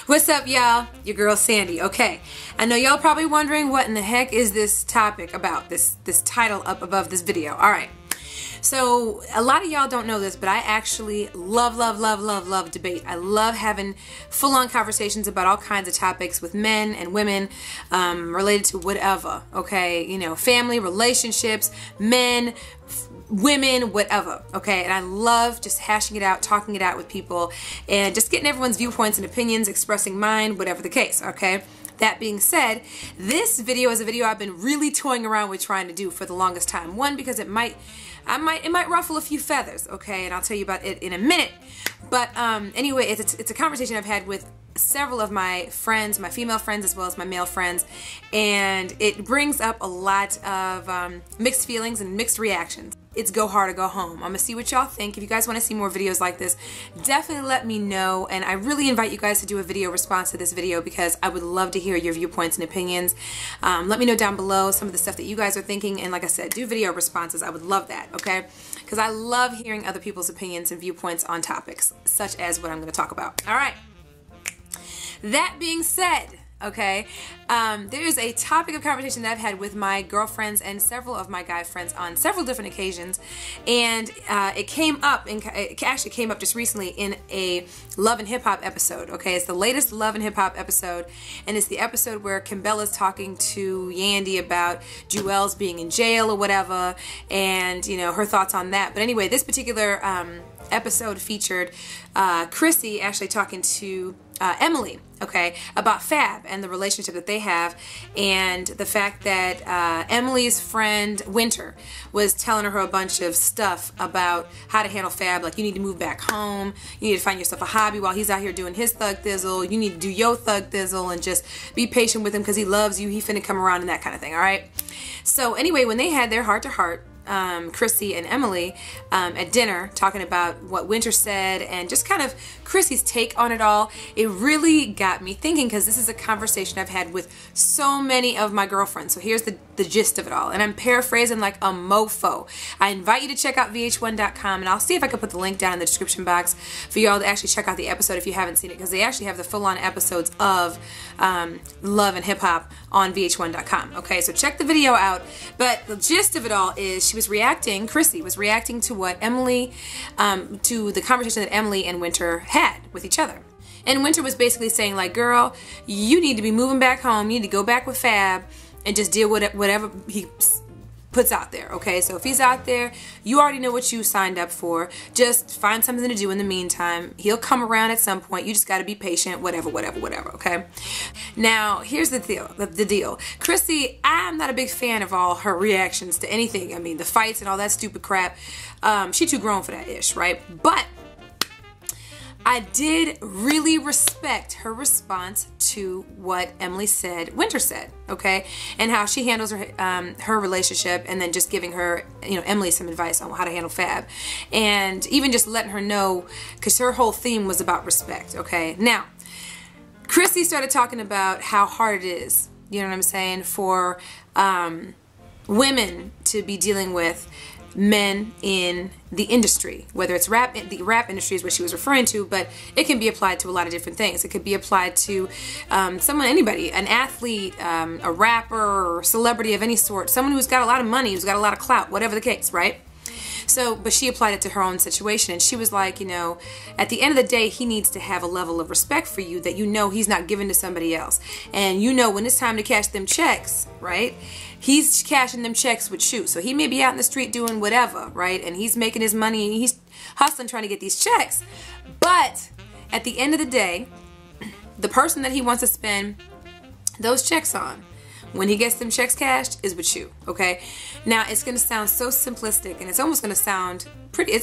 What's up, y'all? Your girl Sandy. Okay, I know y'all probably wondering what in the heck is this topic about, this title up above this video. Alright, so a lot of y'all don't know this, but I actually love debate. I love having full-on conversations about all kinds of topics with men and women related to whatever, okay? You know, family, relationships, men, women, whatever, okay? And I love just hashing it out, talking it out with people, and just getting everyone's viewpoints and opinions, expressing mine, whatever the case, okay? That being said, this video is a video I've been really toying around with trying to do for the longest time. One, because it might ruffle a few feathers, okay? And I'll tell you about it in a minute. But anyway, it's a conversation I've had with several of my friends, my female friends as well as my male friends, and it brings up a lot of mixed feelings and mixed reactions. It's go hard or go home. I'm gonna see what y'all think. If you guys want to see more videos like this, definitely let me know, and I really invite you guys to do a video response to this video because I would love to hear your viewpoints and opinions. Let me know down below some of the stuff that you guys are thinking, and like I said, do video responses. I would love that, okay? Because I love hearing other people's opinions and viewpoints on topics such as what I'm going to talk about. All right. That being said, okay, there is a topic of conversation that I've had with my girlfriends and several of my guy friends on several different occasions, and it actually came up just recently in a Love and Hip Hop episode, okay? It's the latest Love and Hip Hop episode, and it's the episode where Kimbella's talking to Yandy about Jewel's being in jail or whatever, and, you know, her thoughts on that. But anyway, this particular episode featured Chrissy actually talking to Emily, okay, about Fab and the relationship that they have, and the fact that Emily's friend Winter was telling her a bunch of stuff about how to handle Fab, like you need to move back home, you need to find yourself a hobby while he's out here doing his thug thizzle, you need to do your thug thizzle and just be patient with him because he loves you, he finna come around and that kind of thing, alright? So anyway, when they had their heart-to-heart, Chrissy and Emily at dinner talking about what Winter said and just kind of Chrissy's take on it all, it really got me thinking because this is a conversation I've had with so many of my girlfriends. So here's the gist of it all, and I'm paraphrasing like a mofo. I invite you to check out vh1.com, and I'll see if I can put the link down in the description box for y'all to actually check out the episode if you haven't seen it, because they actually have the full-on episodes of Love and Hip Hop on vh1.com. Okay, so check the video out. But the gist of it all is Chrissy was reacting to what Emily, to the conversation that Emily and Winter had with each other. And Winter was basically saying, like, girl, you need to be moving back home, you need to go back with Fab and just deal with whatever he puts out there, okay? So if he's out there, you already know what you signed up for. Just find something to do in the meantime. He'll come around at some point. You just got to be patient, whatever, okay? Now, here's the deal. Chrissy, I'm not a big fan of all her reactions to anything. I mean, the fights and all that stupid crap. She too grown for that ish, right? But I did really respect her response to what Emily said, Winter said, okay, and how she handles her relationship, and then just giving her, you know, Emily some advice on how to handle Fab, and even just letting her know, because her whole theme was about respect, okay. Now, Chrissy started talking about how hard it is, you know what I'm saying, for women to be dealing with men in the industry, whether it's the rap industry is what she was referring to, but it can be applied to a lot of different things. It could be applied to anybody, an athlete, a rapper, or celebrity of any sort, someone who's got a lot of money, who's got a lot of clout, whatever the case, right? So, but she applied it to her own situation, and she was like, you know, at the end of the day, he needs to have a level of respect for you that you know he's not giving to somebody else. And you know when it's time to cash them checks, right? He's cashing them checks with shoes. So he may be out in the street doing whatever, right? And he's making his money, and he's hustling trying to get these checks. But at the end of the day, the person that he wants to spend those checks on, when he gets them checks cashed, is with you, okay? Now, it's going to sound so simplistic, and it's almost going to sound pretty...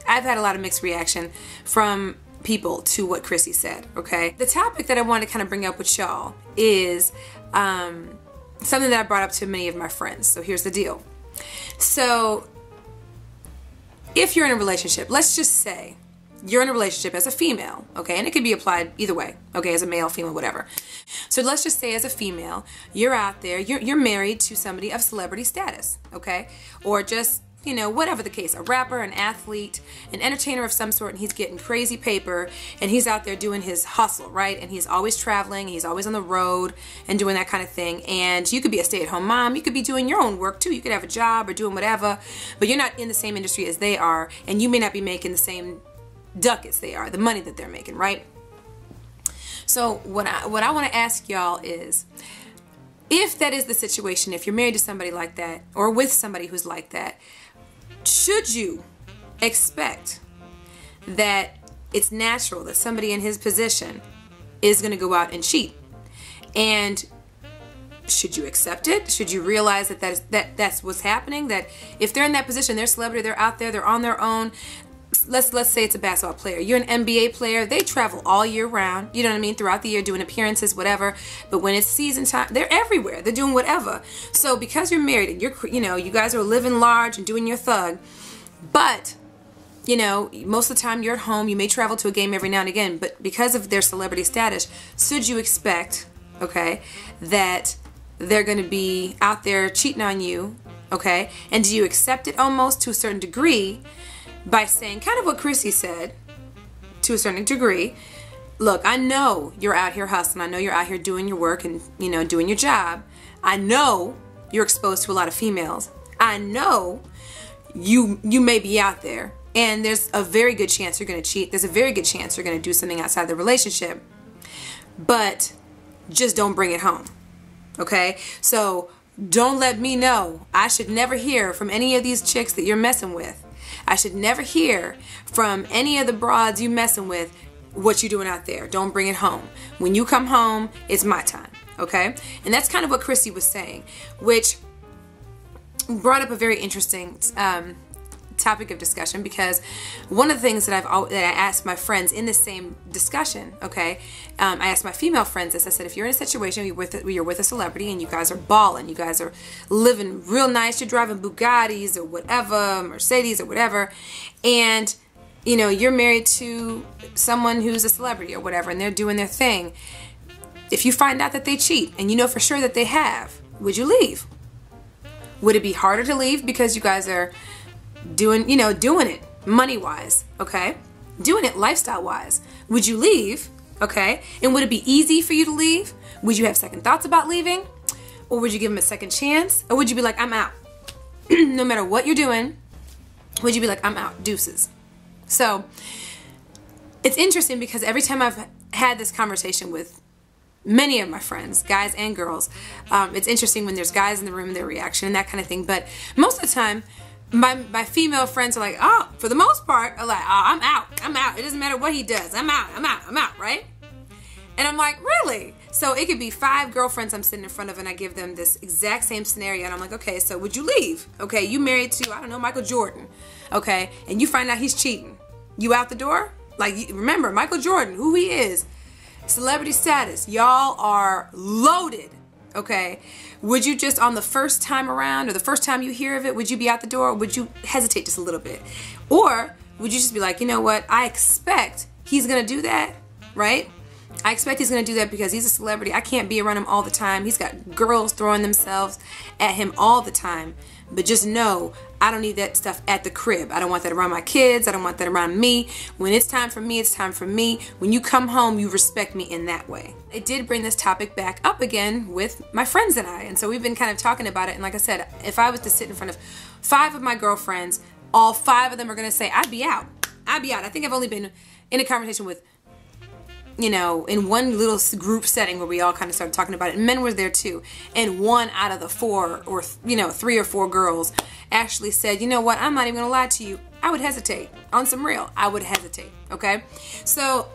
I've had a lot of mixed reaction from people to what Chrissy said, okay? The topic that I want to kind of bring up with y'all is something that I brought up to many of my friends. So here's the deal. So, if you're in a relationship, let's just say you're in a relationship as a female, okay? And it could be applied either way, okay? As a male, female, whatever. So let's just say as a female, you're out there, you're married to somebody of celebrity status, okay? Or just you know, whatever the case, a rapper, an athlete, an entertainer of some sort, and he's getting crazy paper, and he's out there doing his hustle, right? And he's always traveling, he's always on the road and doing that kind of thing. And you could be a stay-at-home mom, you could be doing your own work too, you could have a job or doing whatever, but you're not in the same industry as they are, and you may not be making the same ducats they are, the money that they're making, right? So what I want to ask y'all is, if that is the situation, if you're married to somebody like that or with somebody who's like that, should you expect that it's natural that somebody in his position is going to go out and cheat? And should you accept it? Should you realize that that's what's happening? That if they're in that position, they're a celebrity, they're out there, they're on their own. Let's say it's a basketball player. You're an NBA player. They travel all year round. You know what I mean? Throughout the year, doing appearances, whatever. But when it's season time, they're everywhere. They're doing whatever. So because you're married and you guys are living large and doing your thug, but you know, most of the time you're at home. You may travel to a game every now and again, but because of their celebrity status, should you expect, okay, that they're going to be out there cheating on you, okay? And do you accept it almost to a certain degree? By saying kind of what Chrissy said, to a certain degree, look, I know you're out here hustling. I know you're out here doing your work and, you know, doing your job. I know you're exposed to a lot of females. I know you may be out there, and there's a very good chance you're going to cheat. There's a very good chance you're going to do something outside the relationship, but just don't bring it home, okay? So don't let me know. I should never hear from any of these chicks that you're messing with. I should never hear from any of the broads you messing with what you doing out there. Don't bring it home. When you come home, it's my time, okay? And that's kind of what Chrissy was saying, which brought up a very interesting topic of discussion, because one of the things that I asked my friends in the same discussion, okay, I asked my female friends this. I said, if you're in a situation where you're with a celebrity and you guys are balling, you guys are living real nice, you're driving Bugattis or whatever, Mercedes or whatever, and you know, you're married to someone who's a celebrity or whatever, and they're doing their thing. If you find out that they cheat and you know for sure that they have, would you leave? Would it be harder to leave because you guys are doing it money-wise, okay? Doing it lifestyle-wise. Would you leave, okay? And would it be easy for you to leave? Would you have second thoughts about leaving? Or would you give them a second chance? Or would you be like, I'm out? No matter what you're doing, would you be like, I'm out, deuces? So, it's interesting because every time I've had this conversation with many of my friends, guys and girls, it's interesting when there's guys in the room, their reaction and that kind of thing, but most of the time, my female friends are like, oh, for the most part, are like, oh, I'm out. It doesn't matter what he does. I'm out, right? And I'm like, really? So it could be 5 girlfriends I'm sitting in front of and I give them this exact same scenario and I'm like, okay, so would you leave? Okay, you married to, I don't know, Michael Jordan, okay, and you find out he's cheating. You out the door? Like, remember, Michael Jordan, who he is, celebrity status, y'all are loaded, okay? Would you just, on the first time around or the first time you hear of it, would you be out the door, or would you hesitate just a little bit? Or would you just be like, you know what, I expect he's gonna do that, right? I expect he's gonna do that because he's a celebrity. I can't be around him all the time. He's got girls throwing themselves at him all the time. But just know, I don't need that stuff at the crib. I don't want that around my kids. I don't want that around me. When it's time for me, it's time for me. When you come home, you respect me in that way. I did bring this topic back up again with my friends and I. And so we've been kind of talking about it. And like I said, if I was to sit in front of 5 of my girlfriends, all 5 of them are going to say, I'd be out. I'd be out. I think I've only been in a conversation with, you know, in one little group setting where we all kind of started talking about it, and men were there too, and 1 out of the 4, or you know, 3 or 4 girls actually said, you know what, I'm not even gonna lie to you, I would hesitate. On some real, I would hesitate, okay? So,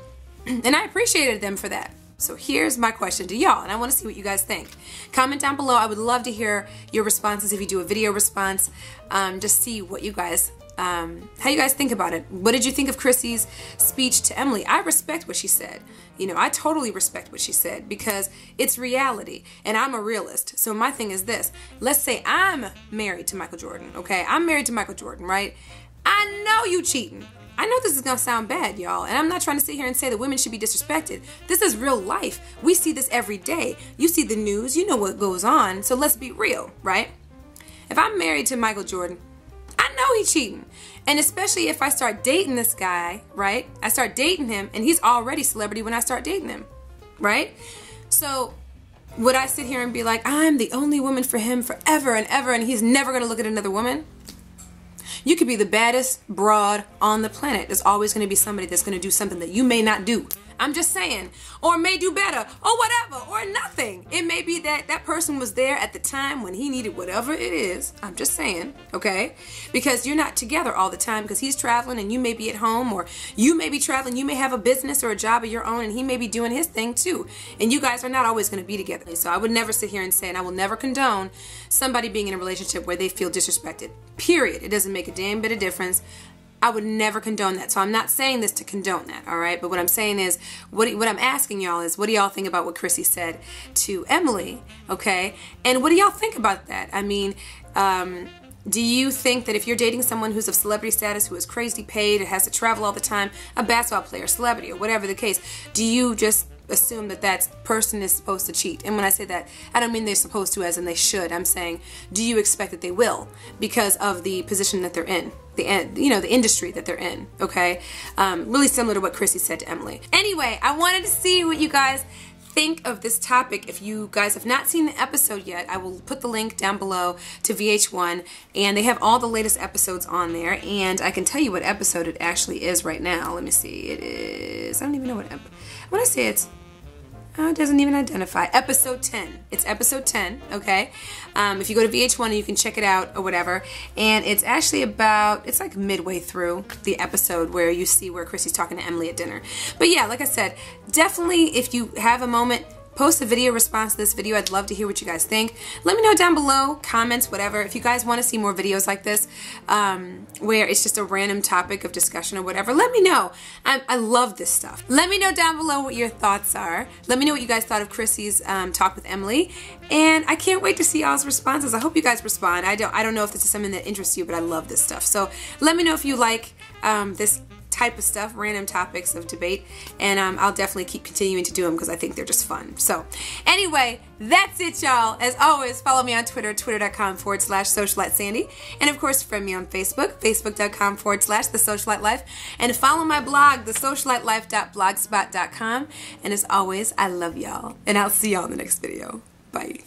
and I appreciated them for that. So here's my question to y'all, and I want to see what you guys think. Comment down below. I would love to hear your responses if you do a video response. Just see what you guys how you guys think about it. What did you think of Chrissy's speech to Emily? I respect what she said. You know, I totally respect what she said because it's reality and I'm a realist. So my thing is this. Let's say I'm married to Michael Jordan, okay? I'm married to Michael Jordan, right? I know you cheating. I know this is going to sound bad, y'all, and I'm not trying to sit here and say that women should be disrespected. This is real life. We see this every day. You see the news. You know what goes on. So let's be real, right? If I'm married to Michael Jordan, I know he's cheating. And especially if I start dating this guy, right? I start dating him and he's already celebrity when I start dating him, right? So would I sit here and be like, I'm the only woman for him forever and ever and he's never going to look at another woman? You could be the baddest broad on the planet. There's always going to be somebody that's going to do something that you may not do. I'm just saying. Or may do better. Or whatever. Or nothing. It may be that that person was there at the time when he needed whatever it is. I'm just saying. Okay? Because you're not together all the time because he's traveling and you may be at home, or you may be traveling. You may have a business or a job of your own and he may be doing his thing too. And you guys are not always going to be together. So I would never sit here and say, and I will never condone somebody being in a relationship where they feel disrespected. Period. It doesn't make a damn bit of difference. I would never condone that. So I'm not saying this to condone that, all right? But what I'm saying is, what I'm asking y'all is, what do y'all think about what Chrissy said to Emily, okay? And what do y'all think about that? I mean, do you think that if you're dating someone who's of celebrity status, who is crazy paid, has to travel all the time, a basketball player, celebrity, or whatever the case, do you just assume that that person is supposed to cheat? And when I say that, I don't mean they're supposed to as in they should. I'm saying, do you expect that they will because of the position that they're in, the industry that they're in, okay? Really similar to what Chrissy said to Emily. Anyway, I wanted to see what you guys think of this topic. If you guys have not seen the episode yet, I will put the link down below to VH1, and they have all the latest episodes on there, and I can tell you what episode it actually is right now. Let me see. It is, I don't even know what when I say it doesn't even identify. Episode 10. It's episode 10, okay? If you go to VH1, you can check it out or whatever. And it's actually about, it's like midway through the episode where you see where Chrissy's talking to Emily at dinner. But yeah, like I said, definitely if you have a moment, post a video response to this video. I'd love to hear what you guys think. Let me know down below, comments, whatever. If you guys want to see more videos like this, where it's just a random topic of discussion or whatever, let me know. I love this stuff. Let me know down below what your thoughts are. Let me know what you guys thought of Chrissy's talk with Emily. And I can't wait to see y'all's responses. I hope you guys respond. I don't know if this is something that interests you, but I love this stuff. So let me know if you like this type of stuff, random topics of debate, and I'll definitely keep continuing to do them because I think they're just fun. So anyway, that's it, y'all. As always, follow me on Twitter, twitter.com/SocialiteSandy, and of course friend me on Facebook, facebook.com/TheSocialiteLife, and follow my blog, TheSocialiteLife.blogspot.com. And as always, I love y'all, and I'll see y'all in the next video. Bye.